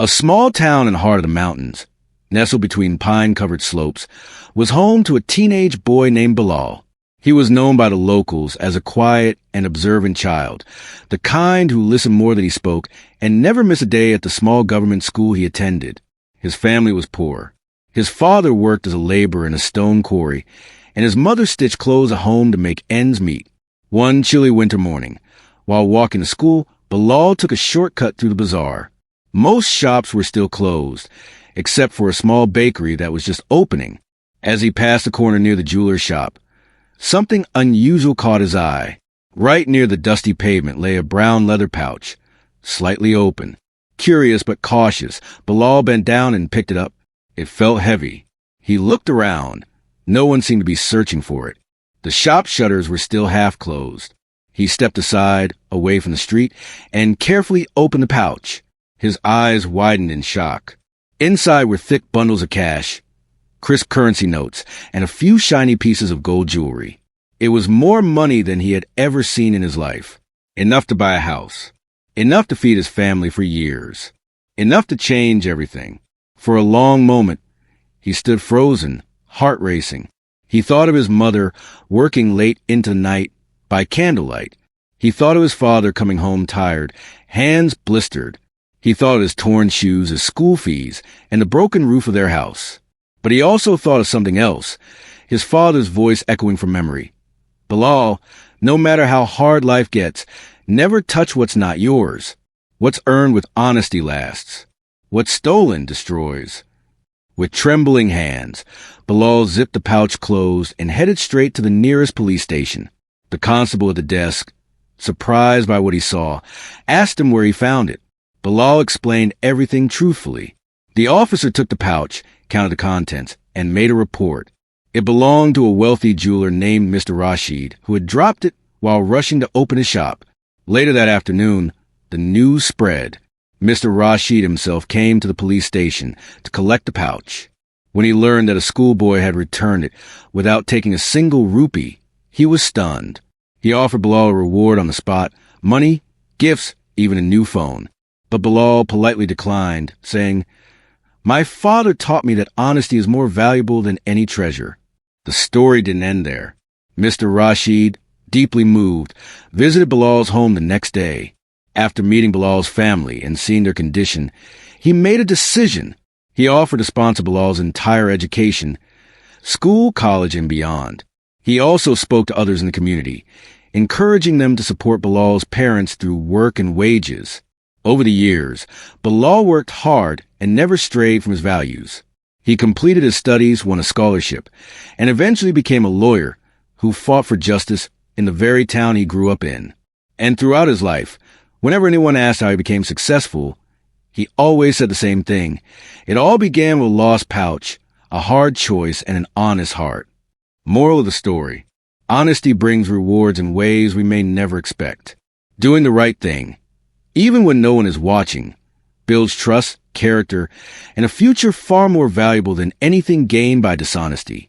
A small town in the heart of the mountains, nestled between pine-covered slopes, was home to a teenage boy named Bilal. He was known by the locals as a quiet and observant child, the kind who listened more than he spoke and never missed a day at the small government school he attended. His family was poor. His father worked as a laborer in a stone quarry, and his mother stitched clothes at home to make ends meet. One chilly winter morning, while walking to school, Bilal took a shortcut through the bazaar. Most shops were still closed, except for a small bakery that was just opening. As he passed the corner near the jeweler's shop, something unusual caught his eye. Right near the dusty pavement lay a brown leather pouch, slightly open. Curious but cautious, Bilal bent down and picked it up. It felt heavy. He looked around. No one seemed to be searching for it. The shop shutters were still half closed. He stepped aside, away from the street, and carefully opened the pouch. His eyes widened in shock. Inside were thick bundles of cash, crisp currency notes, and a few shiny pieces of gold jewelry. It was more money than he had ever seen in his life. Enough to buy a house. Enough to feed his family for years. Enough to change everything. For a long moment, he stood frozen, heart racing. He thought of his mother working late into the night by candlelight. He thought of his father coming home tired, hands blistered. He thought of his torn shoes, his school fees, and the broken roof of their house. But he also thought of something else, his father's voice echoing from memory. Bilal, no matter how hard life gets, never touch what's not yours. What's earned with honesty lasts. What's stolen destroys. With trembling hands, Bilal zipped the pouch closed and headed straight to the nearest police station. The constable at the desk, surprised by what he saw, asked him where he found it. Bilal explained everything truthfully. The officer took the pouch, counted the contents, and made a report. It belonged to a wealthy jeweler named Mr. Rashid, who had dropped it while rushing to open his shop. Later that afternoon, the news spread. Mr. Rashid himself came to the police station to collect the pouch. When he learned that a schoolboy had returned it without taking a single rupee, he was stunned. He offered Bilal a reward on the spot, money, gifts, even a new phone. But Bilal politely declined, saying, "My father taught me that honesty is more valuable than any treasure." The story didn't end there. Mr. Rashid, deeply moved, visited Bilal's home the next day. After meeting Bilal's family and seeing their condition, he made a decision. He offered to sponsor Bilal's entire education, school, college, and beyond. He also spoke to others in the community, encouraging them to support Bilal's parents through work and wages. Over the years, Bilal worked hard and never strayed from his values. He completed his studies, won a scholarship, and eventually became a lawyer who fought for justice in the very town he grew up in. And throughout his life, whenever anyone asked how he became successful, he always said the same thing. It all began with a lost pouch, a hard choice, and an honest heart. Moral of the story: honesty brings rewards in ways we may never expect. Doing the right thing, even when no one is watching, builds trust, character, and a future far more valuable than anything gained by dishonesty.